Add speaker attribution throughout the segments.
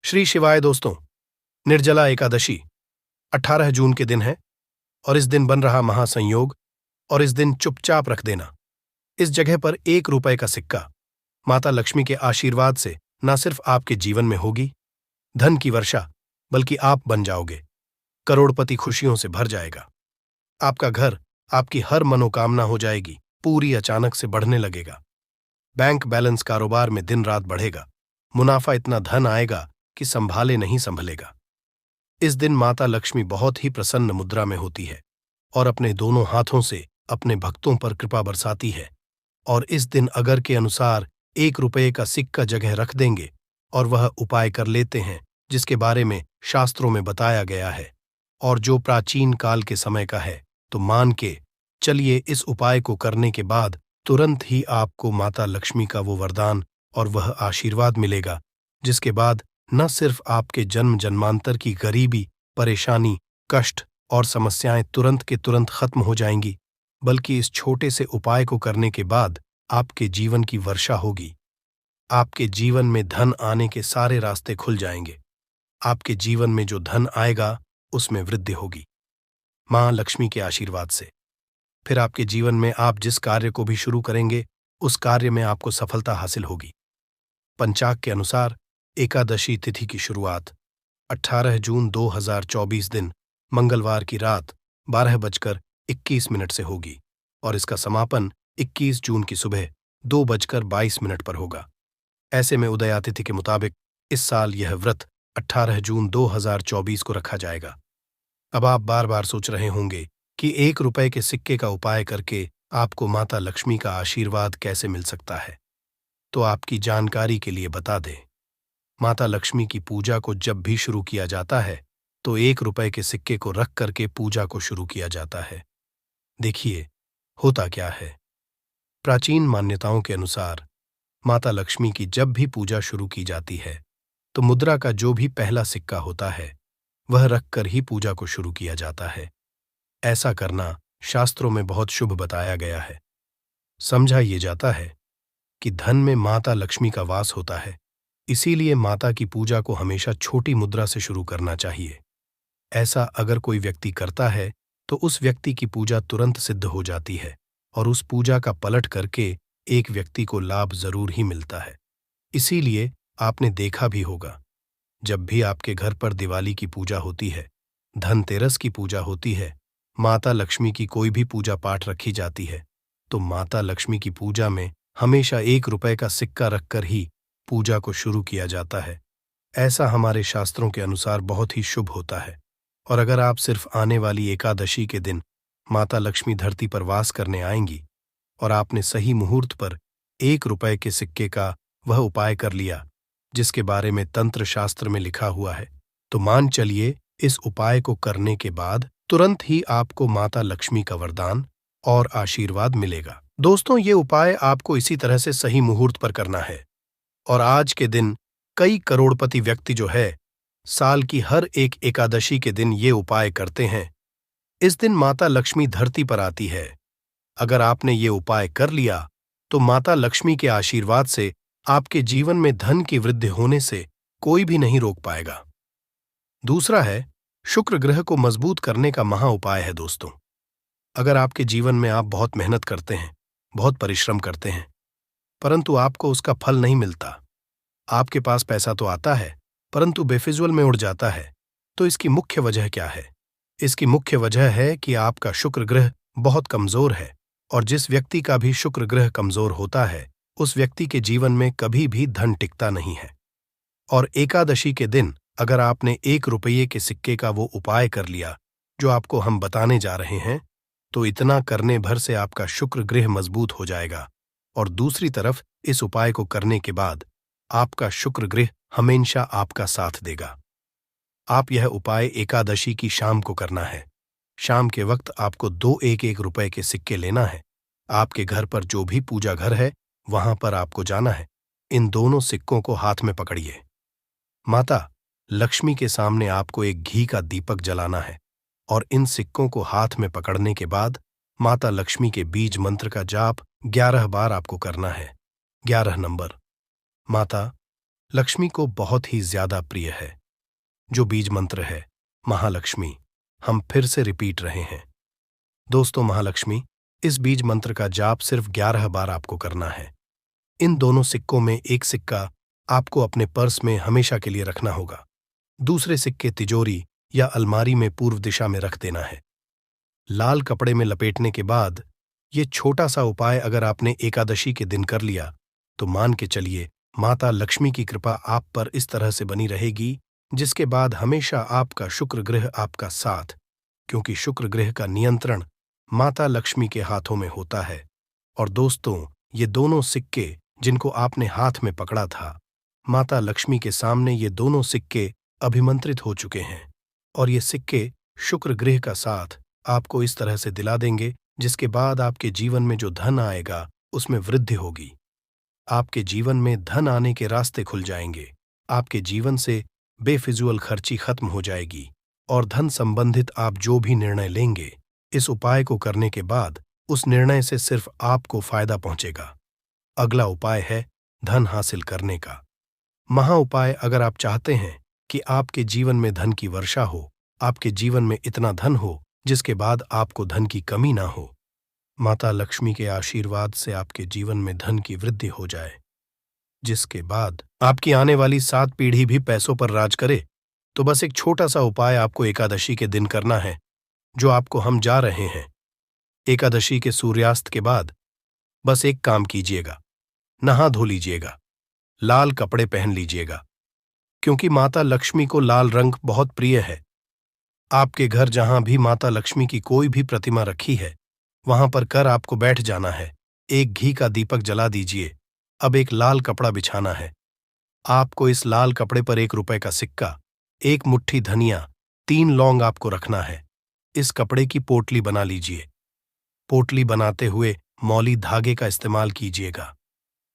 Speaker 1: श्री शिवाय दोस्तों। निर्जला एकादशी 18 जून के दिन है और इस दिन बन रहा महासंयोग। और इस दिन चुपचाप रख देना इस जगह पर 1 रुपए का सिक्का माता लक्ष्मी के आशीर्वाद से न सिर्फ आपके जीवन में होगी धन की वर्षा, बल्कि आप बन जाओगे करोड़पति। खुशियों से भर जाएगा आपका घर, आपकी हर मनोकामना हो जाएगी पूरी, अचानक से बढ़ने लगेगा। बैंक बैलेंस, कारोबार में दिन रात बढ़ेगा, मुनाफा इतना धन आएगा कि संभाले नहीं संभलेगा। इस दिन माता लक्ष्मी बहुत ही प्रसन्न मुद्रा में होती है और अपने दोनों हाथों से अपने भक्तों पर कृपा बरसाती है। और इस दिन अगर के अनुसार 1 रुपए का सिक्का जगह रख देंगे और वह उपाय कर लेते हैं जिसके बारे में शास्त्रों में बताया गया है और जो प्राचीन काल के समय का है, तो मान के चलिए इस उपाय को करने के बाद तुरंत ही आपको माता लक्ष्मी का वो वरदान और वह आशीर्वाद मिलेगा, जिसके बाद न सिर्फ आपके जन्म जन्मांतर की गरीबी, परेशानी, कष्ट और समस्याएं तुरंत के तुरंत खत्म हो जाएंगी, बल्कि इस छोटे से उपाय को करने के बाद आपके जीवन की वर्षा होगी। आपके जीवन में धन आने के सारे रास्ते खुल जाएंगे। आपके जीवन में जो धन आएगा उसमें वृद्धि होगी मां लक्ष्मी के आशीर्वाद से। फिर आपके जीवन में आप जिस कार्य को भी शुरू करेंगे उस कार्य में आपको सफलता हासिल होगी। पंचाग के अनुसार एकादशी तिथि की शुरुआत 18 जून 2024 दिन मंगलवार की रात 12:21 से होगी और इसका समापन 21 जून की सुबह 2:22 पर होगा। ऐसे में उदया तिथि के मुताबिक इस साल यह व्रत 18 जून 2024 को रखा जाएगा। अब आप बार बार सोच रहे होंगे कि 1 रुपए के सिक्के का उपाय करके आपको माता लक्ष्मी का आशीर्वाद कैसे मिल सकता है। तो आपकी जानकारी के लिए बता दें, माता लक्ष्मी की पूजा को जब भी शुरू किया जाता है तो 1 रुपए के सिक्के को रख करके पूजा को शुरू किया जाता है। देखिए होता क्या है। प्राचीन मान्यताओं के अनुसार माता लक्ष्मी की जब भी पूजा शुरू की जाती है तो मुद्रा का जो भी पहला सिक्का होता है वह रखकर ही पूजा को शुरू किया जाता है। ऐसा करना शास्त्रों में बहुत शुभ बताया गया है। समझा ये जाता है कि धन में माता लक्ष्मी का वास होता है, इसीलिए माता की पूजा को हमेशा छोटी मुद्रा से शुरू करना चाहिए। ऐसा अगर कोई व्यक्ति करता है तो उस व्यक्ति की पूजा तुरंत सिद्ध हो जाती है और उस पूजा का पलट करके एक व्यक्ति को लाभ जरूर ही मिलता है। इसीलिए आपने देखा भी होगा, जब भी आपके घर पर दिवाली की पूजा होती है, धनतेरस की पूजा होती है, माता लक्ष्मी की कोई भी पूजा पाठ रखी जाती है, तो माता लक्ष्मी की पूजा में हमेशा 1 रुपए का सिक्का रखकर ही पूजा को शुरू किया जाता है। ऐसा हमारे शास्त्रों के अनुसार बहुत ही शुभ होता है। और अगर आप सिर्फ आने वाली एकादशी के दिन माता लक्ष्मी धरती पर वास करने आएंगी और आपने सही मुहूर्त पर 1 रुपए के सिक्के का वह उपाय कर लिया जिसके बारे में तंत्र शास्त्र में लिखा हुआ है, तो मान चलिए इस उपाय को करने के बाद तुरंत ही आपको माता लक्ष्मी का वरदान और आशीर्वाद मिलेगा। दोस्तों, ये उपाय आपको इसी तरह से सही मुहूर्त पर करना है। और आज के दिन कई करोड़पति व्यक्ति जो है साल की हर एक एकादशी के दिन ये उपाय करते हैं। इस दिन माता लक्ष्मी धरती पर आती है। अगर आपने ये उपाय कर लिया तो माता लक्ष्मी के आशीर्वाद से आपके जीवन में धन की वृद्धि होने से कोई भी नहीं रोक पाएगा। दूसरा है, शुक्र ग्रह को मजबूत करने का महा उपाय है। दोस्तों, अगर आपके जीवन में आप बहुत मेहनत करते हैं, बहुत परिश्रम करते हैं, परंतु आपको उसका फल नहीं मिलता, आपके पास पैसा तो आता है परंतु बेफिजुल में उड़ जाता है, तो इसकी मुख्य वजह क्या है? इसकी मुख्य वजह है कि आपका शुक्र ग्रह बहुत कमजोर है और जिस व्यक्ति का भी शुक्र ग्रह कमजोर होता है उस व्यक्ति के जीवन में कभी भी धन टिकता नहीं है। और एकादशी के दिन अगर आपने 1 रुपये के सिक्के का वो उपाय कर लिया जो आपको हम बताने जा रहे हैं, तो इतना करने भर से आपका शुक्र ग्रह मजबूत हो जाएगा। और दूसरी तरफ इस उपाय को करने के बाद आपका शुक्र ग्रह हमेशा आपका साथ देगा। आप यह उपाय एकादशी की शाम को करना है। शाम के वक्त आपको 2 1 रुपए के सिक्के लेना है। आपके घर पर जो भी पूजा घर है वहां पर आपको जाना है। इन दोनों सिक्कों को हाथ में पकड़िए। माता लक्ष्मी के सामने आपको एक घी का दीपक जलाना है और इन सिक्कों को हाथ में पकड़ने के बाद माता लक्ष्मी के बीज मंत्र का जाप 11 बार आपको करना है। 11 नंबर। माता लक्ष्मी को बहुत ही ज्यादा प्रिय है। जो बीज मंत्र है महालक्ष्मी, हम फिर से रिपीट रहे हैं। दोस्तों, महालक्ष्मी, इस बीज मंत्र का जाप सिर्फ 11 बार आपको करना है। इन दोनों सिक्कों में एक सिक्का आपको अपने पर्स में हमेशा के लिए रखना होगा। दूसरे सिक्के तिजोरी या अलमारी में पूर्व दिशा में रख देना है। लाल कपड़े में लपेटने के बाद ये छोटा सा उपाय अगर आपने एकादशी के दिन कर लिया तो मान के चलिए माता लक्ष्मी की कृपा आप पर इस तरह से बनी रहेगी, जिसके बाद हमेशा आपका शुक्र ग्रह आपका साथ, क्योंकि शुक्र ग्रह का नियंत्रण माता लक्ष्मी के हाथों में होता है। और दोस्तों, ये दोनों सिक्के जिनको आपने हाथ में पकड़ा था, माता लक्ष्मी के सामने ये दोनों सिक्के अभिमंत्रित हो चुके हैं और ये सिक्के शुक्र ग्रह का साथ आपको इस तरह से दिला देंगे, जिसके बाद आपके जीवन में जो धन आएगा उसमें वृद्धि होगी। आपके जीवन में धन आने के रास्ते खुल जाएंगे। आपके जीवन से बेफिजूल खर्ची खत्म हो जाएगी और धन संबंधित आप जो भी निर्णय लेंगे, इस उपाय को करने के बाद उस निर्णय से सिर्फ आपको फायदा पहुंचेगा। अगला उपाय है धन हासिल करने का महा उपाय। अगर आप चाहते हैं कि आपके जीवन में धन की वर्षा हो, आपके जीवन में इतना धन हो जिसके बाद आपको धन की कमी ना हो, माता लक्ष्मी के आशीर्वाद से आपके जीवन में धन की वृद्धि हो जाए, जिसके बाद आपकी आने वाली 7 पीढ़ी भी पैसों पर राज करे, तो बस एक छोटा सा उपाय आपको एकादशी के दिन करना है, जो आपको हम जा रहे हैं। एकादशी के सूर्यास्त के बाद बस एक काम कीजिएगा, नहा धो लीजिएगा, लाल कपड़े पहन लीजिएगा, क्योंकि माता लक्ष्मी को लाल रंग बहुत प्रिय है। आपके घर जहां भी माता लक्ष्मी की कोई भी प्रतिमा रखी है, वहां पर कर आपको बैठ जाना है। एक घी का दीपक जला दीजिए। अब एक लाल कपड़ा बिछाना है। आपको इस लाल कपड़े पर 1 रुपए का सिक्का, 1 मुट्ठी धनिया, 3 लौंग आपको रखना है। इस कपड़े की पोटली बना लीजिए। पोटली बनाते हुए मौली धागे का इस्तेमाल कीजिएगा।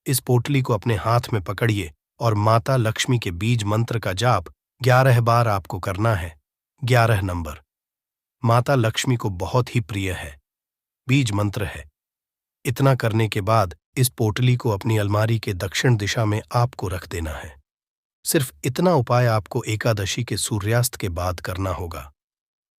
Speaker 1: इस पोटली को अपने हाथ में पकड़िए और माता लक्ष्मी के बीज मंत्र का जाप 11 बार आपको करना है। 11 नंबर माता लक्ष्मी को बहुत ही प्रिय है, बीज मंत्र है। इतना करने के बाद इस पोटली को अपनी अलमारी के दक्षिण दिशा में आपको रख देना है। सिर्फ इतना उपाय आपको एकादशी के सूर्यास्त के बाद करना होगा।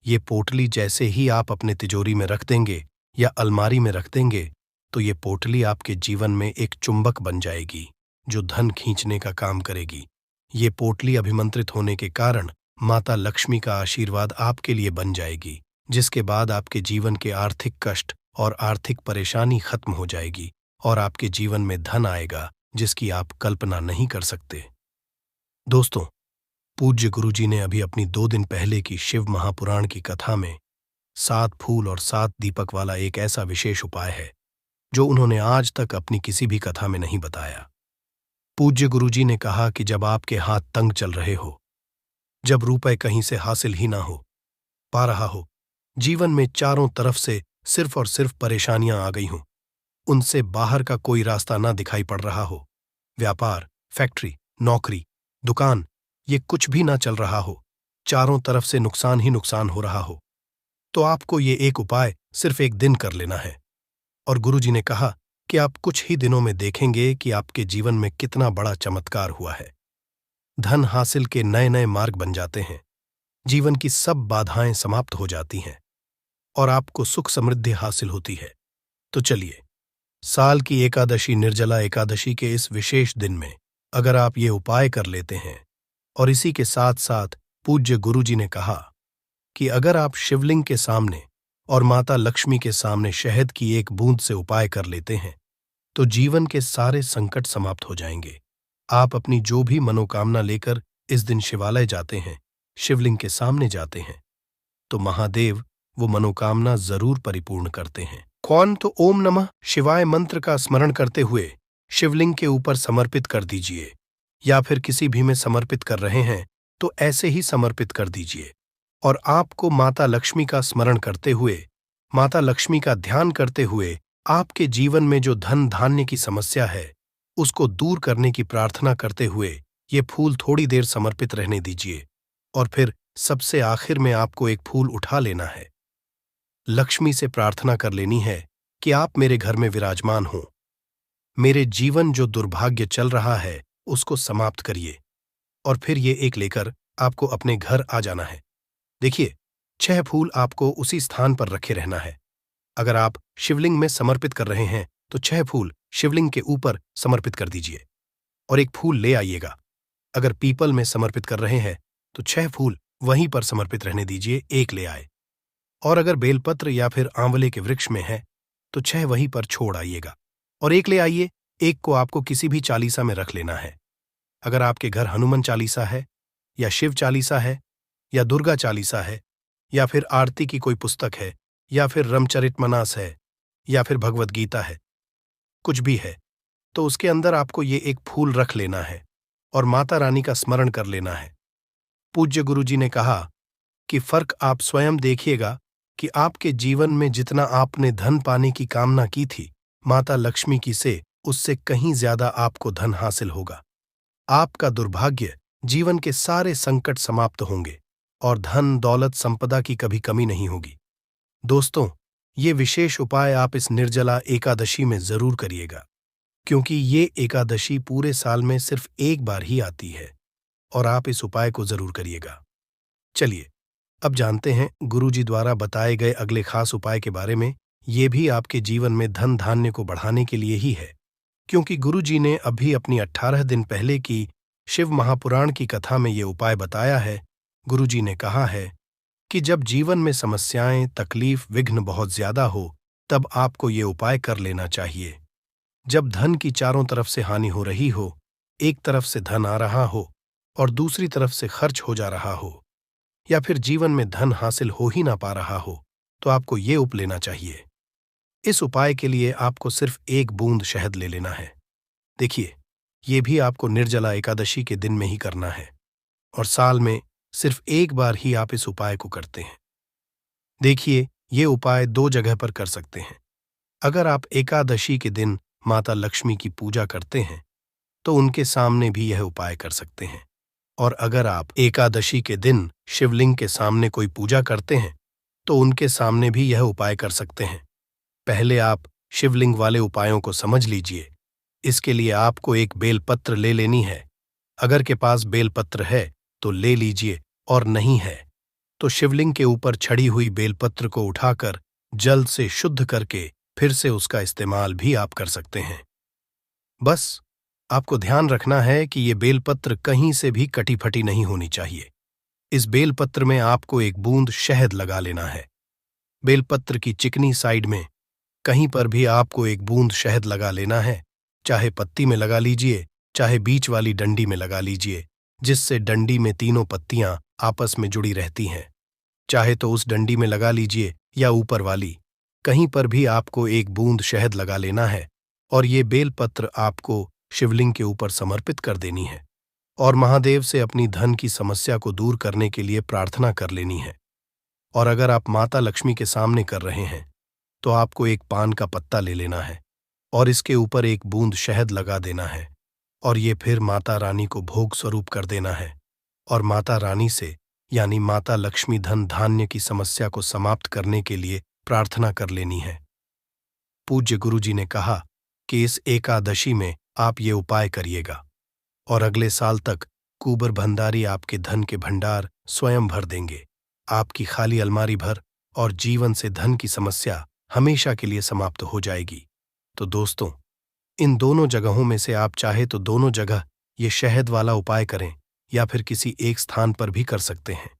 Speaker 1: ये पोटली जैसे ही आप अपने तिजोरी में रख देंगे या अलमारी में रख देंगे, तो ये पोटली आपके जीवन में एक चुंबक बन जाएगी जो धन खींचने का काम करेगी। ये पोटली अभिमंत्रित होने के कारण माता लक्ष्मी का आशीर्वाद आपके लिए बन जाएगी, जिसके बाद आपके जीवन के आर्थिक कष्ट और आर्थिक परेशानी खत्म हो जाएगी और आपके जीवन में धन आएगा जिसकी आप कल्पना नहीं कर सकते। दोस्तों, पूज्य गुरुजी ने अभी अपनी 2 दिन पहले की शिव महापुराण की कथा में 7 फूल और 7 दीपक वाला एक ऐसा विशेष उपाय है जो उन्होंने आज तक अपनी किसी भी कथा में नहीं बताया। पूज्य गुरुजी ने कहा कि जब आपके हाथ तंग चल रहे हो, जब रुपए कहीं से हासिल ही ना हो पा रहा हो, जीवन में चारों तरफ से सिर्फ और सिर्फ परेशानियां आ गई हों, उनसे बाहर का कोई रास्ता ना दिखाई पड़ रहा हो, व्यापार, फैक्ट्री, नौकरी, दुकान, ये कुछ भी ना चल रहा हो, चारों तरफ से नुकसान ही नुकसान हो रहा हो, तो आपको ये एक उपाय सिर्फ एक दिन कर लेना है। और गुरुजी ने कहा कि आप कुछ ही दिनों में देखेंगे कि आपके जीवन में कितना बड़ा चमत्कार हुआ है। धन हासिल के नए नए मार्ग बन जाते हैं, जीवन की सब बाधाएं समाप्त हो जाती हैं और आपको सुख समृद्धि हासिल होती है। तो चलिए, साल की एकादशी निर्जला एकादशी के इस विशेष दिन में अगर आप ये उपाय कर लेते हैं, और इसी के साथ साथ पूज्य गुरुजी ने कहा कि अगर आप शिवलिंग के सामने और माता लक्ष्मी के सामने शहद की एक बूंद से उपाय कर लेते हैं, तो जीवन के सारे संकट समाप्त हो जाएंगे। आप अपनी जो भी मनोकामना लेकर इस दिन शिवालय जाते हैं, शिवलिंग के सामने जाते हैं, तो महादेव वो मनोकामना जरूर परिपूर्ण करते हैं। कौन तो ओम नमः शिवाय मंत्र का स्मरण करते हुए शिवलिंग के ऊपर समर्पित कर दीजिए, या फिर किसी भी में समर्पित कर रहे हैं तो ऐसे ही समर्पित कर दीजिए। और आपको माता लक्ष्मी का स्मरण करते हुए, माता लक्ष्मी का ध्यान करते हुए आपके जीवन में जो धन धान्य की समस्या है उसको दूर करने की प्रार्थना करते हुए ये फूल थोड़ी देर समर्पित रहने दीजिए। और फिर सबसे आखिर में आपको एक फूल उठा लेना है। लक्ष्मी से प्रार्थना कर लेनी है कि आप मेरे घर में विराजमान हों। मेरे जीवन जो दुर्भाग्य चल रहा है उसको समाप्त करिए और फिर ये एक लेकर आपको अपने घर आ जाना है। देखिए, 6 फूल आपको उसी स्थान पर रखे रहना है। अगर आप शिवलिंग में समर्पित कर रहे हैं तो 6 फूल शिवलिंग के ऊपर समर्पित कर दीजिए और एक फूल ले आइएगा। अगर पीपल में समर्पित कर रहे हैं तो 6 फूल वहीं पर समर्पित रहने दीजिए, एक ले आए। और अगर बेलपत्र या फिर आंवले के वृक्ष में है तो 6 वहीं पर छोड़ आइएगा और एक ले आइए। एक को आपको किसी भी चालीसा में रख लेना है। अगर आपके घर हनुमान चालीसा है या शिव चालीसा है या दुर्गा चालीसा है या फिर आरती की कोई पुस्तक है या फिर रामचरितमानस है या फिर भगवद गीता है, कुछ भी है, तो उसके अंदर आपको ये एक फूल रख लेना है और माता रानी का स्मरण कर लेना है। पूज्य गुरुजी ने कहा कि फर्क आप स्वयं देखिएगा कि आपके जीवन में जितना आपने धन पाने की कामना की थी माता लक्ष्मी की से उससे कहीं ज्यादा आपको धन हासिल होगा। आपका दुर्भाग्य, जीवन के सारे संकट समाप्त होंगे और धन दौलत संपदा की कभी कमी नहीं होगी। दोस्तों, ये विशेष उपाय आप इस निर्जला एकादशी में जरूर करिएगा, क्योंकि ये एकादशी पूरे साल में सिर्फ एक बार ही आती है और आप इस उपाय को जरूर करिएगा। चलिए अब जानते हैं गुरुजी द्वारा बताए गए अगले खास उपाय के बारे में। ये भी आपके जीवन में धन धान्य को बढ़ाने के लिए ही है, क्योंकि गुरुजी ने अभी अपनी 18 दिन पहले की शिव महापुराण की कथा में ये उपाय बताया है। गुरुजी ने कहा है कि जब जीवन में समस्याएं, तकलीफ, विघ्न बहुत ज्यादा हो तब आपको ये उपाय कर लेना चाहिए। जब धन की चारों तरफ से हानि हो रही हो, एक तरफ से धन आ रहा हो और दूसरी तरफ से खर्च हो जा रहा हो, या फिर जीवन में धन हासिल हो ही ना पा रहा हो, तो आपको ये उप लेना चाहिए। इस उपाय के लिए आपको सिर्फ 1 बूंद शहद ले लेना है। देखिए, ये भी आपको निर्जला एकादशी के दिन में ही करना है और साल में सिर्फ एक बार ही आप इस उपाय को करते हैं। देखिए, ये उपाय 2 जगह पर कर सकते हैं। अगर आप एकादशी के दिन माता लक्ष्मी की पूजा करते हैं तो उनके सामने भी यह उपाय कर सकते हैं, और अगर आप एकादशी के दिन शिवलिंग के सामने कोई पूजा करते हैं तो उनके सामने भी यह उपाय कर सकते हैं। पहले आप शिवलिंग वाले उपायों को समझ लीजिए। इसके लिए आपको एक बेलपत्र ले लेनी है। अगर के पास बेलपत्र है तो ले लीजिए, और नहीं है तो शिवलिंग के ऊपर छड़ी हुई बेलपत्र को उठाकर जल से शुद्ध करके फिर से उसका इस्तेमाल भी आप कर सकते हैं। बस आपको ध्यान रखना है कि ये बेलपत्र कहीं से भी कटी फटी नहीं होनी चाहिए। इस बेलपत्र में आपको 1 बूंद शहद लगा लेना है। बेलपत्र की चिकनी साइड में कहीं पर भी आपको 1 बूंद शहद लगा लेना है। चाहे पत्ती में लगा लीजिए, चाहे बीच वाली डंडी में लगा लीजिए, जिससे डंडी में तीनों पत्तियां आपस में जुड़ी रहती हैं। चाहे तो उस डंडी में लगा लीजिए या ऊपर वाली, कहीं पर भी आपको 1 बूंद शहद लगा लेना है और ये बेलपत्र आपको शिवलिंग के ऊपर समर्पित कर देनी है और महादेव से अपनी धन की समस्या को दूर करने के लिए प्रार्थना कर लेनी है। और अगर आप माता लक्ष्मी के सामने कर रहे हैं तो आपको 1 पान का पत्ता ले लेना है और इसके ऊपर 1 बूंद शहद लगा देना है और ये फिर माता रानी को भोग स्वरूप कर देना है और माता रानी से, यानी माता लक्ष्मी धन धान्य की समस्या को समाप्त करने के लिए प्रार्थना कर लेनी है। पूज्य गुरुजी ने कहा कि इस एकादशी में आप ये उपाय करिएगा और अगले साल तक कुबेर भंडारी आपके धन के भंडार स्वयं भर देंगे। आपकी खाली अलमारी भर और जीवन से धन की समस्या हमेशा के लिए समाप्त हो जाएगी। तो दोस्तों, इन दोनों जगहों में से आप चाहे तो दोनों जगह ये शहद वाला उपाय करें या फिर किसी एक स्थान पर भी कर सकते हैं।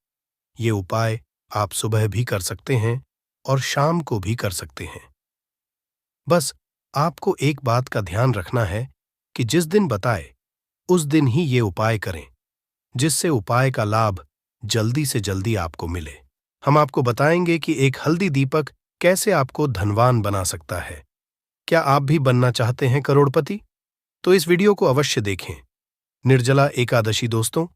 Speaker 1: ये उपाय आप सुबह भी कर सकते हैं और शाम को भी कर सकते हैं। बस आपको एक बात का ध्यान रखना है कि जिस दिन बताए उस दिन ही ये उपाय करें, जिससे उपाय का लाभ जल्दी से जल्दी आपको मिले। हम आपको बताएंगे कि एक हल्दी दीपक कैसे आपको धनवान बना सकता है। क्या आप भी बनना चाहते हैं करोड़पति? तो इस वीडियो को अवश्य देखें। निर्जला एकादशी दोस्तों,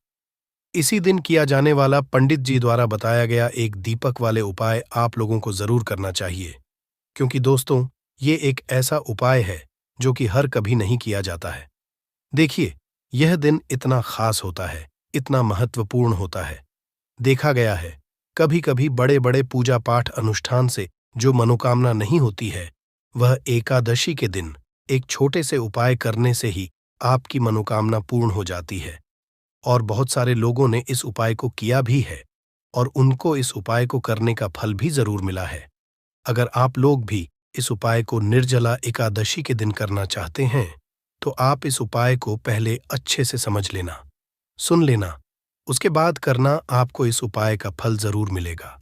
Speaker 1: इसी दिन किया जाने वाला पंडित जी द्वारा बताया गया एक दीपक वाले उपाय आप लोगों को जरूर करना चाहिए, क्योंकि दोस्तों ये एक ऐसा उपाय है जो कि हर कभी नहीं किया जाता है। देखिए, यह दिन इतना खास होता है, इतना महत्वपूर्ण होता है। देखा गया है कभी कभी बड़े बड़े पूजा पाठ अनुष्ठान से जो मनोकामना नहीं होती है, वह एकादशी के दिन एक छोटे से उपाय करने से ही आपकी मनोकामना पूर्ण हो जाती है। और बहुत सारे लोगों ने इस उपाय को किया भी है और उनको इस उपाय को करने का फल भी जरूर मिला है। अगर आप लोग भी इस उपाय को निर्जला एकादशी के दिन करना चाहते हैं तो आप इस उपाय को पहले अच्छे से समझ लेना, सुन लेना, उसके बाद करना। आपको इस उपाय का फल जरूर मिलेगा।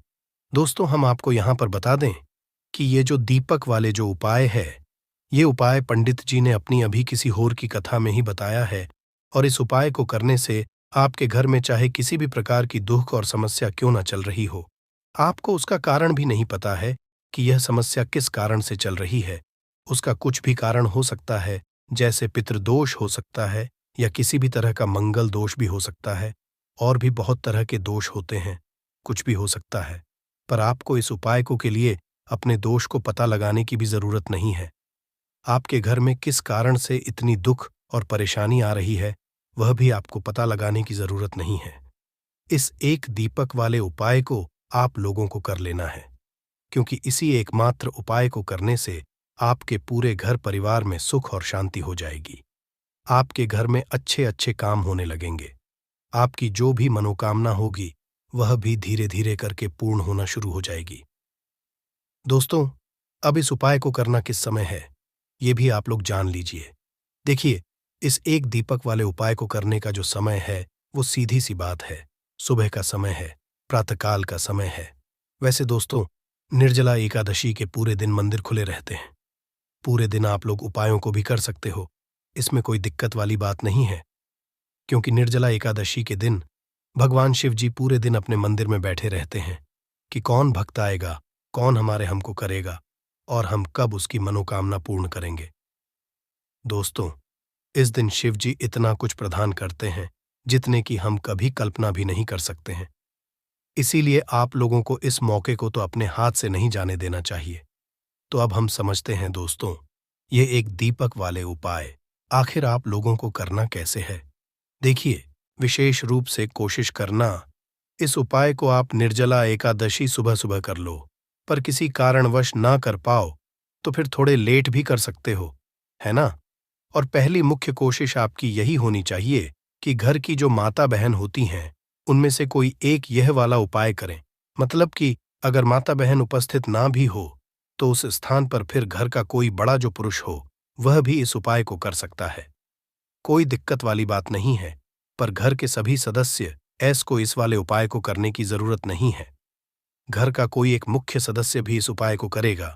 Speaker 1: दोस्तों, हम आपको यहां पर बता दें कि ये जो दीपक वाले जो उपाय है, ये उपाय पंडित जी ने अपनी अभी किसी और की कथा में ही बताया है। और इस उपाय को करने से आपके घर में चाहे किसी भी प्रकार की दुख और समस्या क्यों ना चल रही हो, आपको उसका कारण भी नहीं पता है कि यह समस्या किस कारण से चल रही है। उसका कुछ भी कारण हो सकता है, जैसे पितृदोष हो सकता है या किसी भी तरह का मंगल दोष भी हो सकता है, और भी बहुत तरह के दोष होते हैं, कुछ भी हो सकता है। पर आपको इस उपाय को के लिए अपने दोष को पता लगाने की भी जरूरत नहीं है। आपके घर में किस कारण से इतनी दुख और परेशानी आ रही है, वह भी आपको पता लगाने की जरूरत नहीं है। इस एक दीपक वाले उपाय को आप लोगों को कर लेना है, क्योंकि इसी एकमात्र उपाय को करने से आपके पूरे घर परिवार में सुख और शांति हो जाएगी। आपके घर में अच्छे अच्छे काम होने लगेंगे। आपकी जो भी मनोकामना होगी वह भी धीरे धीरे करके पूर्ण होना शुरू हो जाएगी। दोस्तों, अब इस उपाय को करना किस समय है, ये भी आप लोग जान लीजिए। देखिए, इस एक दीपक वाले उपाय को करने का जो समय है वो सीधी सी बात है, सुबह का समय है, प्रातःकाल का समय है। वैसे दोस्तों, निर्जला एकादशी के पूरे दिन मंदिर खुले रहते हैं। पूरे दिन आप लोग उपायों को भी कर सकते हो, इसमें कोई दिक्कत वाली बात नहीं है। क्योंकि निर्जला एकादशी के दिन भगवान शिव जी पूरे दिन अपने मंदिर में बैठे रहते हैं कि कौन भक्त आएगा, कौन हमारे हमको करेगा और हम कब उसकी मनोकामना पूर्ण करेंगे। दोस्तों, इस दिन शिव जी इतना कुछ प्रदान करते हैं जितने की हम कभी कल्पना भी नहीं कर सकते हैं। इसीलिए आप लोगों को इस मौके को तो अपने हाथ से नहीं जाने देना चाहिए। तो अब हम समझते हैं दोस्तों, ये एक दीपक वाले उपाय आखिर आप लोगों को करना कैसे है। देखिए, विशेष रूप से कोशिश करना, इस उपाय को आप निर्जला एकादशी सुबह सुबह कर लो, पर किसी कारणवश ना कर पाओ तो फिर थोड़े लेट भी कर सकते हो, है ना। और पहली मुख्य कोशिश आपकी यही होनी चाहिए कि घर की जो माता बहन होती हैं उनमें से कोई एक यह वाला उपाय करें। मतलब कि अगर माता बहन उपस्थित ना भी हो तो उस स्थान पर फिर घर का कोई बड़ा जो पुरुष हो वह भी इस उपाय को कर सकता है। कोई दिक्कत वाली बात नहीं है, पर घर के सभी सदस्य को इस वाले उपाय को करने की जरूरत नहीं है। घर का कोई एक मुख्य सदस्य भी इस उपाय को करेगा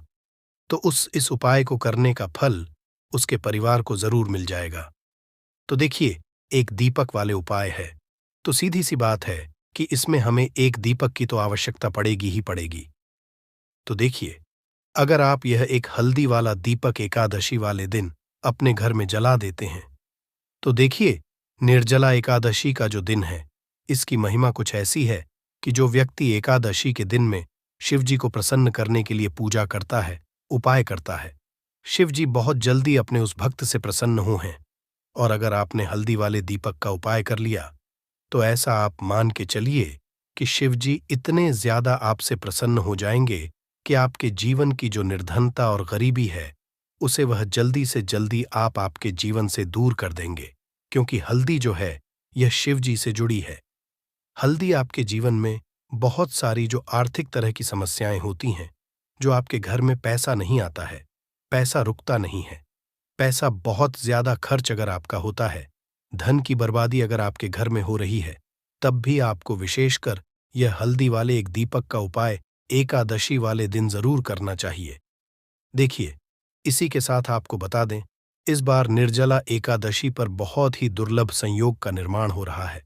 Speaker 1: तो इस उपाय को करने का फल उसके परिवार को जरूर मिल जाएगा। तो देखिए, एक दीपक वाले उपाय है तो सीधी सी बात है कि इसमें हमें एक दीपक की तो आवश्यकता पड़ेगी ही पड़ेगी। तो देखिए, अगर आप यह एक हल्दी वाला दीपक एकादशी वाले दिन अपने घर में जला देते हैं तो देखिए, निर्जला एकादशी का जो दिन है इसकी महिमा कुछ ऐसी है कि जो व्यक्ति एकादशी के दिन में शिव जी को प्रसन्न करने के लिए पूजा करता है, उपाय करता है, शिव जी बहुत जल्दी अपने उस भक्त से प्रसन्न हो हैं। और अगर आपने हल्दी वाले दीपक का उपाय कर लिया तो ऐसा आप मान के चलिए कि शिव जी इतने ज्यादा आपसे प्रसन्न हो जाएंगे कि आपके जीवन की जो निर्धनता और गरीबी है उसे वह जल्दी से जल्दी आप आपके जीवन से दूर कर देंगे, क्योंकि हल्दी जो है यह शिव जी से जुड़ी है। हल्दी आपके जीवन में बहुत सारी जो आर्थिक तरह की समस्याएं होती हैं, जो आपके घर में पैसा नहीं आता है, पैसा रुकता नहीं है, पैसा बहुत ज्यादा खर्च अगर आपका होता है, धन की बर्बादी अगर आपके घर में हो रही है, तब भी आपको विशेषकर यह हल्दी वाले एक दीपक का उपाय एकादशी वाले दिन जरूर करना चाहिए। देखिए, इसी के साथ आपको बता दें, इस बार निर्जला एकादशी पर बहुत ही दुर्लभ संयोग का निर्माण हो रहा है।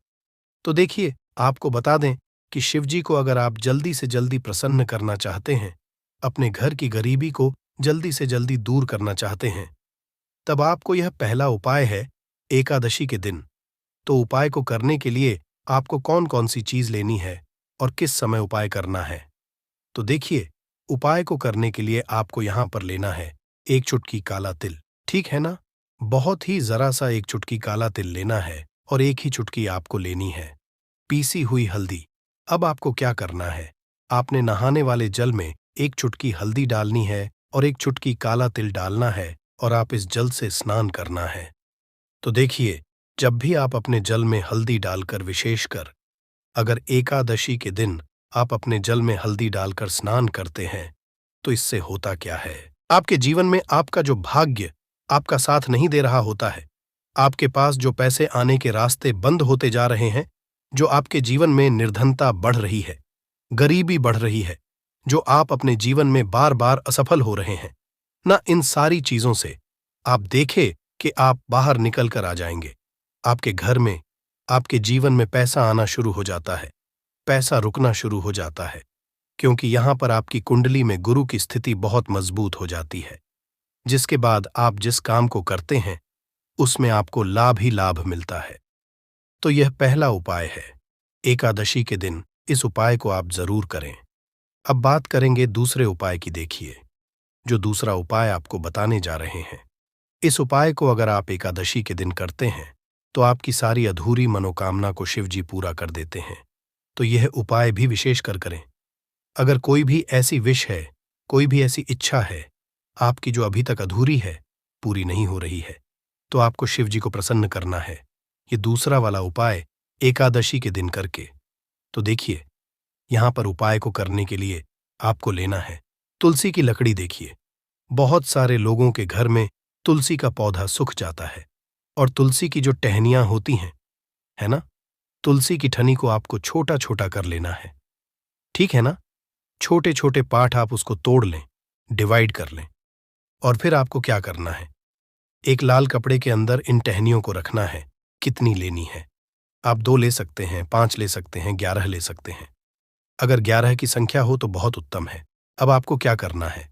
Speaker 1: तो देखिए, आपको बता दें कि शिवजी को अगर आप जल्दी से जल्दी प्रसन्न करना चाहते हैं, अपने घर की गरीबी को जल्दी से जल्दी दूर करना चाहते हैं, तब आपको यह पहला उपाय है एकादशी के दिन। तो उपाय को करने के लिए आपको कौन कौन सी चीज लेनी है और किस समय उपाय करना है। तो देखिए, उपाय को करने के लिए आपको यहां पर लेना है एक चुटकी काला तिल, ठीक है ना। बहुत ही जरा सा एक चुटकी काला तिल लेना है और एक ही चुटकी आपको लेनी है पीसी हुई हल्दी। अब आपको क्या करना है, आपने नहाने वाले जल में एक चुटकी हल्दी डालनी है और एक चुटकी काला तिल डालना है और आप इस जल से स्नान करना है। तो देखिए, जब भी आप अपने जल में हल्दी डालकर, विशेषकर अगर एकादशी के दिन आप अपने जल में हल्दी डालकर स्नान करते हैं, तो इससे होता क्या है? आपके जीवन में आपका जो भाग्य आपका साथ नहीं दे रहा होता है, आपके पास जो पैसे आने के रास्ते बंद होते जा रहे हैं, जो आपके जीवन में निर्धनता बढ़ रही है, गरीबी बढ़ रही है, जो आप अपने जीवन में बार बार असफल हो रहे हैं, ना इन सारी चीजों से आप देखें कि आप बाहर निकल कर आ जाएंगे। आपके घर में, आपके जीवन में पैसा आना शुरू हो जाता है, पैसा रुकना शुरू हो जाता है, क्योंकि यहां पर आपकी कुंडली में गुरु की स्थिति बहुत मजबूत हो जाती है, जिसके बाद आप जिस काम को करते हैं उसमें आपको लाभ ही लाभ मिलता है। तो यह पहला उपाय है। एकादशी के दिन इस उपाय को आप जरूर करें। अब बात करेंगे दूसरे उपाय की। देखिए, जो दूसरा उपाय आपको बताने जा रहे हैं, इस उपाय को अगर आप एकादशी के दिन करते हैं तो आपकी सारी अधूरी मनोकामना को शिव जी पूरा कर देते हैं। तो यह उपाय भी विशेष कर करें। अगर कोई भी ऐसी विश है, कोई भी ऐसी इच्छा है आपकी जो अभी तक अधूरी है, पूरी नहीं हो रही है, तो आपको शिव जी को प्रसन्न करना है ये दूसरा वाला उपाय एकादशी के दिन करके। तो देखिए, यहां पर उपाय को करने के लिए आपको लेना है तुलसी की लकड़ी। देखिए, बहुत सारे लोगों के घर में तुलसी का पौधा सूख जाता है, और तुलसी की जो टहनियां होती हैं, है ना, तुलसी की ठनी को आपको छोटा छोटा कर लेना है। ठीक है ना? छोटे छोटे पार्ट आप उसको तोड़ लें, डिवाइड कर लें, और फिर आपको क्या करना है, एक लाल कपड़े के अंदर इन टहनियों को रखना है। कितनी लेनी है? आप 2 ले सकते हैं, 5 ले सकते हैं, 11 ले सकते हैं। अगर 11 की संख्या हो तो बहुत उत्तम है। अब आपको क्या करना है,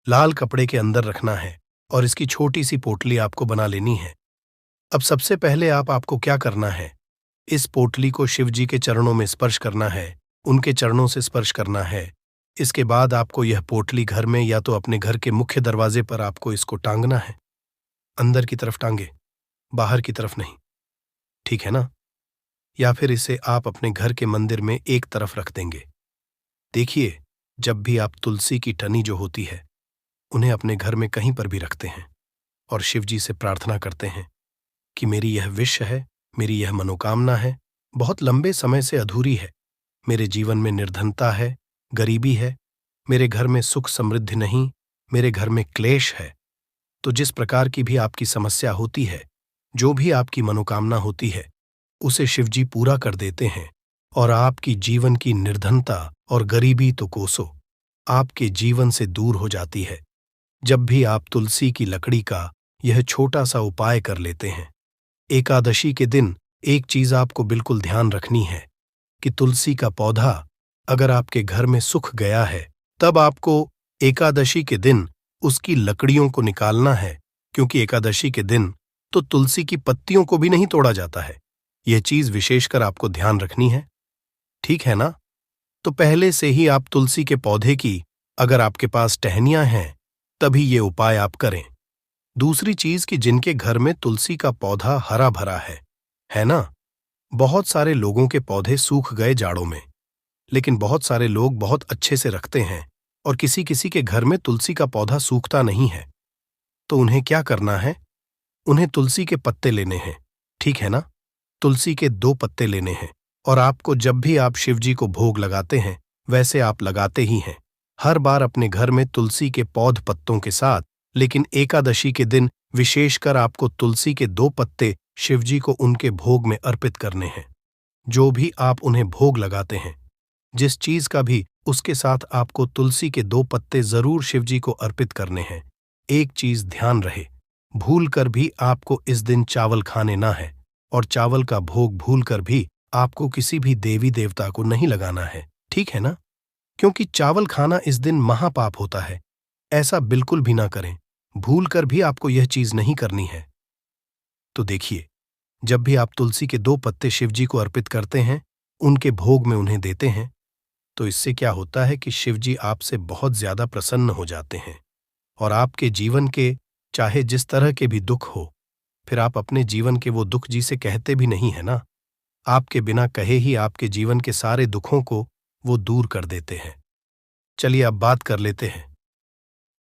Speaker 1: लाल कपड़े के अंदर रखना है और इसकी छोटी सी पोटली आपको बना लेनी है। अब सबसे पहले आपको क्या करना है, इस पोटली को शिव जी के चरणों में स्पर्श करना है, उनके चरणों से स्पर्श करना है। इसके बाद आपको यह पोटली घर में या तो अपने घर के मुख्य दरवाजे पर आपको इसको टांगना है। अंदर की तरफ टांगे, बाहर की तरफ नहीं, ठीक है ना? या फिर इसे आप अपने घर के मंदिर में एक तरफ रख देंगे। देखिए, जब भी आप तुलसी की टहनी जो होती है उन्हें अपने घर में कहीं पर भी रखते हैं और शिव जी से प्रार्थना करते हैं कि मेरी यह विश है, मेरी यह मनोकामना है, बहुत लंबे समय से अधूरी है, मेरे जीवन में निर्धनता है, गरीबी है, मेरे घर में सुख समृद्धि नहीं, मेरे घर में क्लेश है। तो जिस प्रकार की भी आपकी समस्या होती है, जो भी आपकी मनोकामना होती है, उसे शिवजी पूरा कर देते हैं और आपकी जीवन की निर्धनता और गरीबी तो कोसों आपके जीवन से दूर हो जाती है, जब भी आप तुलसी की लकड़ी का यह छोटा सा उपाय कर लेते हैं। एकादशी के दिन एक चीज आपको बिल्कुल ध्यान रखनी है कि तुलसी का पौधा अगर आपके घर में सूख गया है, तब आपको एकादशी के दिन उसकी लकड़ियों को निकालना है, क्योंकि एकादशी के दिन तो तुलसी की पत्तियों को भी नहीं तोड़ा जाता है। यह चीज विशेषकर आपको ध्यान रखनी है, ठीक है ना? तो पहले से ही आप तुलसी के पौधे की, अगर आपके पास टहनियां हैं, तभी ये उपाय आप करें। दूसरी चीज कि जिनके घर में तुलसी का पौधा हरा भरा है ना? बहुत सारे लोगों के पौधे सूख गए जाड़ों में, लेकिन बहुत सारे लोग बहुत अच्छे से रखते हैं और किसी किसी के घर में तुलसी का पौधा सूखता नहीं है। तो उन्हें क्या करना है, उन्हें तुलसी के पत्ते लेने हैं, ठीक है ना? तुलसी के 2 पत्ते लेने हैं और आपको जब भी आप शिवजी को भोग लगाते हैं वैसे आप लगाते ही हैं हर बार अपने घर में तुलसी के पौध पत्तों के साथ, लेकिन एकादशी के दिन विशेषकर आपको तुलसी के 2 पत्ते शिवजी को उनके भोग में अर्पित करने हैं। जो भी आप उन्हें भोग लगाते हैं, जिस चीज का भी, उसके साथ आपको तुलसी के 2 पत्ते जरूर शिवजी को अर्पित करने हैं। एक चीज ध्यान रहे, भूल कर भी आपको इस दिन चावल खाने ना है, और चावल का भोग भूल कर भी आपको किसी भी देवी देवता को नहीं लगाना है, ठीक है ना? क्योंकि चावल खाना इस दिन महापाप होता है, ऐसा बिल्कुल भी ना करें, भूल कर भी आपको यह चीज नहीं करनी है। तो देखिए, जब भी आप तुलसी के 2 पत्ते शिवजी को अर्पित करते हैं, उनके भोग में उन्हें देते हैं, तो इससे क्या होता है कि शिवजी आपसे बहुत ज्यादा प्रसन्न हो जाते हैं और आपके जीवन के चाहे जिस तरह के भी दुख हो, फिर आप अपने जीवन के वो दुख जी से कहते भी नहीं है ना, आपके बिना कहे ही आपके जीवन के सारे दुखों को वो दूर कर देते हैं। चलिए अब बात कर लेते हैं।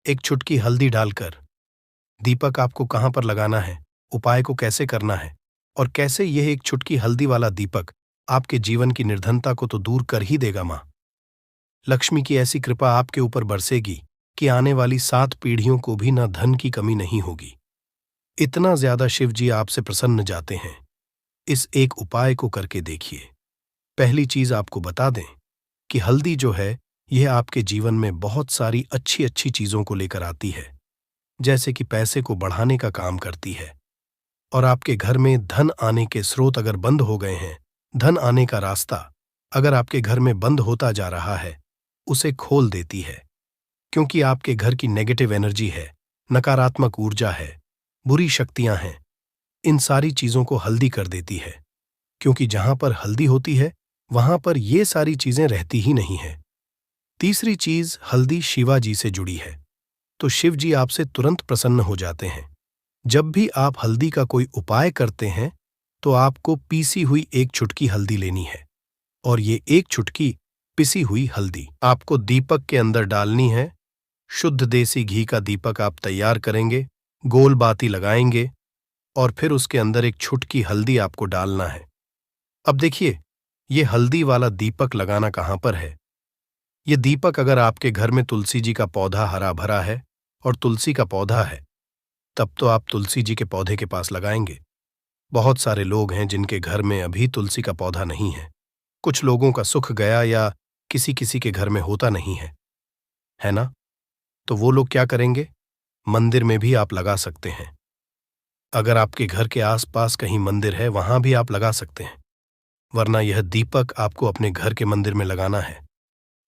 Speaker 1: एक चुटकी हल्दी डालकर दीपक आपको कहां पर लगाना है, उपाय को कैसे करना है और कैसे यह एक चुटकी हल्दी वाला दीपक आपके जीवन की निर्धनता को तो दूर कर ही देगा। माँ लक्ष्मी की ऐसी कृपा आपके ऊपर बरसेगी कि आने वाली 7 पीढ़ियों को भी न धन की कमी नहीं होगी। इतना ज्यादा शिव जी आपसे प्रसन्न जाते हैं। इस एक उपाय को करके देखिए। पहली चीज आपको बता दें कि हल्दी जो है यह आपके जीवन में बहुत सारी अच्छी अच्छी चीजों को लेकर आती है, जैसे कि पैसे को बढ़ाने का काम करती है और आपके घर में धन आने के स्रोत अगर बंद हो गए हैं, धन आने का रास्ता अगर आपके घर में बंद होता जा रहा है, उसे खोल देती है। क्योंकि आपके घर की नेगेटिव एनर्जी है, नकारात्मक ऊर्जा है, बुरी शक्तियां हैं, इन सारी चीजों को हल्दी कर देती है। क्योंकि जहां पर हल्दी होती है वहां पर ये सारी चीजें रहती ही नहीं है। तीसरी चीज, हल्दी शिवाजी से जुड़ी है, तो शिव जी आपसे तुरंत प्रसन्न हो जाते हैं। जब भी आप हल्दी का कोई उपाय करते हैं तो आपको पीसी हुई एक चुटकी हल्दी लेनी है और ये एक चुटकी पिसी हुई हल्दी आपको दीपक के अंदर डालनी है। शुद्ध देसी घी का दीपक आप तैयार करेंगे, गोल बाती लगाएंगे और फिर उसके अंदर एक चुटकी हल्दी आपको डालना है। अब देखिए, ये हल्दी वाला दीपक लगाना कहां पर है। ये दीपक अगर आपके घर में तुलसी जी का पौधा हरा भरा है और तुलसी का पौधा है, तब तो आप तुलसी जी के पौधे के पास लगाएंगे। बहुत सारे लोग हैं जिनके घर में अभी तुलसी का पौधा नहीं है। कुछ लोगों का सुख गया या किसी किसी के घर में होता नहीं है ना? तो वो लोग क्या करेंगे? मंदिर में भी आप लगा सकते हैं। अगर आपके घर के आसपास कहीं मंदिर है वहां भी आप लगा सकते हैं, वरना यह दीपक आपको अपने घर के मंदिर में लगाना है।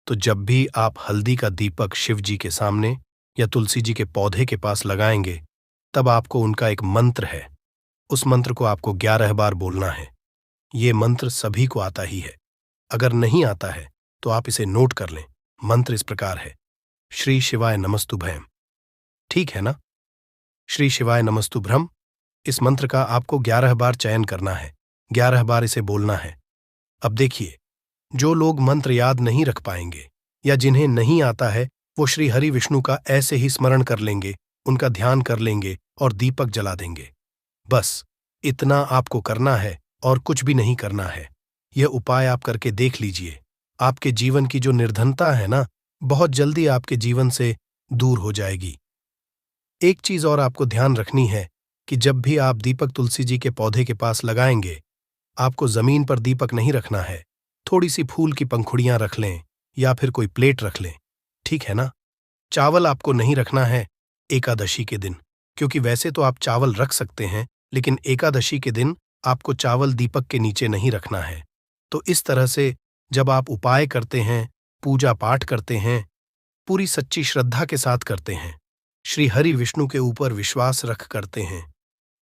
Speaker 1: तो जब भी आप हल्दी का दीपक शिव जी के सामने या तुलसी जी के पौधे के पास लगाएंगे, तब आपको उनका एक मंत्र है, उस मंत्र को आपको 11 बार बोलना है। ये मंत्र सभी को आता ही है, अगर नहीं आता है तो आप इसे नोट कर लें। मंत्र इस प्रकार है, श्री शिवाय नमस्तुभ्यम। ठीक है ना? श्री शिवाय नमस्तुभ्यम, इस मंत्र का आपको 11 बार चयन करना है, 11 बार इसे बोलना है। अब देखिए, जो लोग मंत्र याद नहीं रख पाएंगे या जिन्हें नहीं आता है, वो श्री हरि विष्णु का ऐसे ही स्मरण कर लेंगे, उनका ध्यान कर लेंगे और दीपक जला देंगे। बस इतना आपको करना है और कुछ भी नहीं करना है। यह उपाय आप करके देख लीजिए। आपके जीवन की जो निर्धनता है ना, बहुत जल्दी आपके जीवन से दूर हो जाएगी। एक चीज और आपको ध्यान रखनी है कि जब भी आप दीपक तुलसी जी के पौधे के पास लगाएंगे, आपको जमीन पर दीपक नहीं रखना है। थोड़ी सी फूल की पंखुड़ियां रख लें या फिर कोई प्लेट रख लें। ठीक है ना? चावल आपको नहीं रखना है एकादशी के दिन, क्योंकि वैसे तो आप चावल रख सकते हैं, लेकिन एकादशी के दिन आपको चावल दीपक के नीचे नहीं रखना है। तो इस तरह से जब आप उपाय करते हैं, पूजा पाठ करते हैं, पूरी सच्ची श्रद्धा के साथ करते हैं, श्री हरि विष्णु के ऊपर विश्वास रख करते हैं,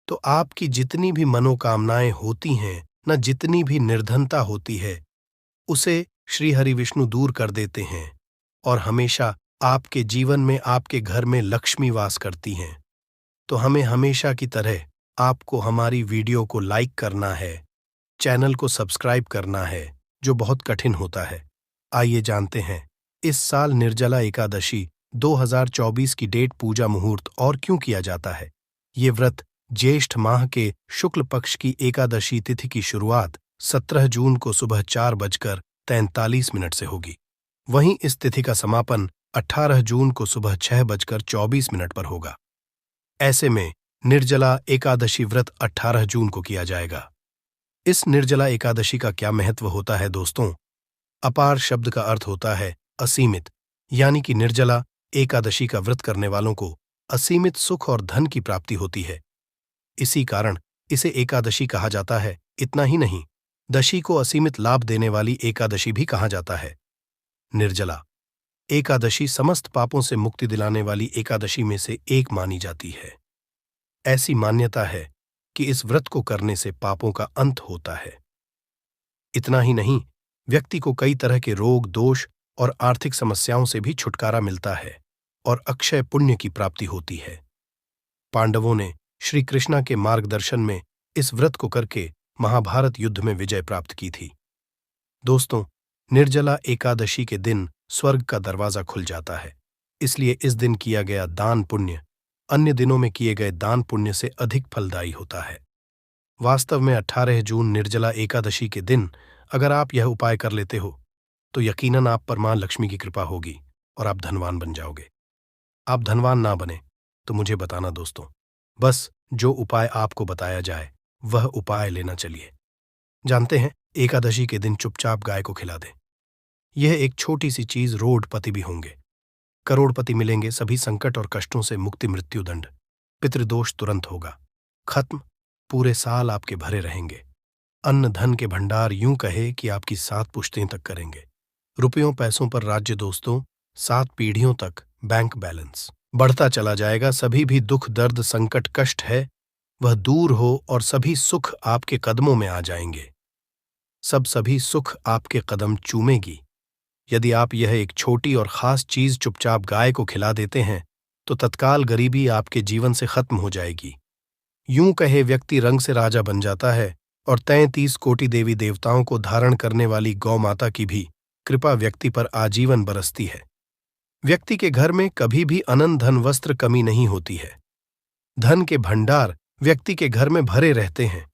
Speaker 1: तो आपकी जितनी भी मनोकामनाएं होती हैं न, जितनी भी निर्धनता होती है, उसे श्री हरि विष्णु दूर कर देते हैं और हमेशा आपके जीवन में, आपके घर में लक्ष्मी वास करती हैं। तो हमें हमेशा की तरह आपको हमारी वीडियो को लाइक करना है, चैनल को सब्सक्राइब करना है, जो बहुत कठिन होता है। आइए जानते हैं इस साल निर्जला एकादशी 2024 की डेट, पूजा मुहूर्त और क्यों किया जाता है। ये व्रत ज्येष्ठ माह के शुक्ल पक्ष की एकादशी तिथि की शुरुआत 17 जून को सुबह 4:43 से होगी। वहीं इस तिथि का समापन 18 जून को सुबह 6:24 पर होगा। ऐसे में निर्जला एकादशी व्रत 18 जून को किया जाएगा। इस निर्जला एकादशी का क्या महत्व होता है दोस्तों? अपार शब्द का अर्थ होता है असीमित, यानी कि निर्जला एकादशी का व्रत करने वालों को असीमित सुख और धन की प्राप्ति होती है। इसी कारण इसे एकादशी कहा जाता है। इतना ही नहीं, दशी को असीमित लाभ देने वाली एकादशी भी कहा जाता है। निर्जला एकादशी समस्त पापों से मुक्ति दिलाने वाली एकादशी में से एक मानी जाती है। ऐसी मान्यता है कि इस व्रत को करने से पापों का अंत होता है। इतना ही नहीं, व्यक्ति को कई तरह के रोग, दोष और आर्थिक समस्याओं से भी छुटकारा मिलता है और अक्षय पुण्य की प्राप्ति होती है। पांडवों ने श्री कृष्णा के मार्गदर्शन में इस व्रत को करके महाभारत युद्ध में विजय प्राप्त की थी। दोस्तों, निर्जला एकादशी के दिन स्वर्ग का दरवाजा खुल जाता है, इसलिए इस दिन किया गया दान पुण्य अन्य दिनों में किए गए दान पुण्य से अधिक फलदायी होता है। वास्तव में 18 जून निर्जला एकादशी के दिन अगर आप यह उपाय कर लेते हो तो यकीनन आप पर मां लक्ष्मी की कृपा होगी और आप धनवान बन जाओगे। आप धनवान ना बने तो मुझे बताना दोस्तों, बस जो उपाय आपको बताया जाए वह उपाय लेना चलिए। जानते हैं, एकादशी के दिन चुपचाप गाय को खिला दें। यह एक छोटी सी चीज, रोडपति भी होंगे, करोड़पति मिलेंगे, सभी संकट और कष्टों से मुक्ति, मृत्युदंड, पितृदोष तुरंत होगा खत्म, पूरे साल आपके भरे रहेंगे। अन्न धन के भंडार यूं कहे कि आपकी 7 पुश्तें तक करेंगे। रुपयों पैसों पर राज्य दोस्तों, 7 पीढ़ियों तक बैंक बैलेंस बढ़ता चला जाएगा। सभी भी दुख दर्द संकट कष्ट है वह दूर हो और सभी सुख आपके कदमों में आ जाएंगे। सभी सुख आपके कदम चूमेगी। यदि आप यह एक छोटी और खास चीज चुपचाप गाय को खिला देते हैं तो तत्काल गरीबी आपके जीवन से खत्म हो जाएगी। यूं कहे व्यक्ति रंग से राजा बन जाता है और 33 कोटि देवी देवताओं को धारण करने वाली गौ माता की भी कृपा व्यक्ति पर आजीवन बरसती है। व्यक्ति के घर में कभी भी अनंत धन वस्त्र कमी नहीं होती है। धन के भंडार व्यक्ति के घर में भरे रहते हैं।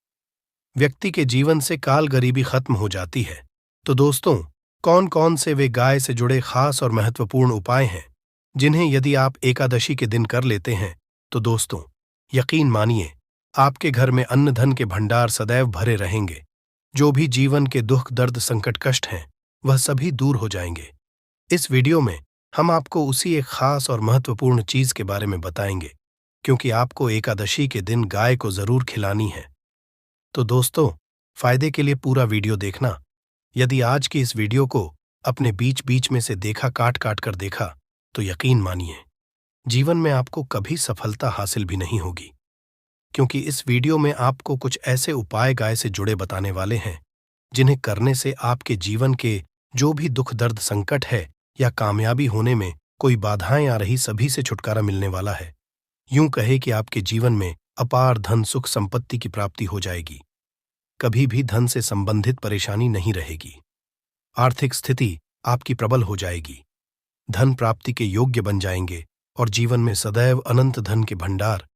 Speaker 1: व्यक्ति के जीवन से काल गरीबी खत्म हो जाती है। तो दोस्तों, कौन कौन से वे गाय से जुड़े खास और महत्वपूर्ण उपाय हैं जिन्हें यदि आप एकादशी के दिन कर लेते हैं तो दोस्तों यकीन मानिए आपके घर में अन्न धन के भंडार सदैव भरे रहेंगे। जो भी जीवन के दुख दर्द संकट कष्ट हैं वह सभी दूर हो जाएंगे। इस वीडियो में हम आपको उसी एक खास और महत्वपूर्ण चीज के बारे में बताएंगे, क्योंकि आपको एकादशी के दिन गाय को जरूर खिलानी है। तो दोस्तों, फायदे के लिए पूरा वीडियो देखना। यदि आज की इस वीडियो को अपने बीच बीच में से देखा, काट काट कर देखा, तो यकीन मानिए जीवन में आपको कभी सफलता हासिल भी नहीं होगी, क्योंकि इस वीडियो में आपको कुछ ऐसे उपाय गाय से जुड़े बताने वाले हैं जिन्हें करने से आपके जीवन के जो भी दुख दर्द संकट है या कामयाबी होने में कोई बाधाएं आ रही, सभी से छुटकारा मिलने वाला है। यूं कहे कि आपके जीवन में अपार धन सुख संपत्ति की प्राप्ति हो जाएगी। कभी भी धन से संबंधित परेशानी नहीं रहेगी। आर्थिक स्थिति आपकी प्रबल हो जाएगी। धन प्राप्ति के योग्य बन जाएंगे और जीवन में सदैव अनंत धन के भंडार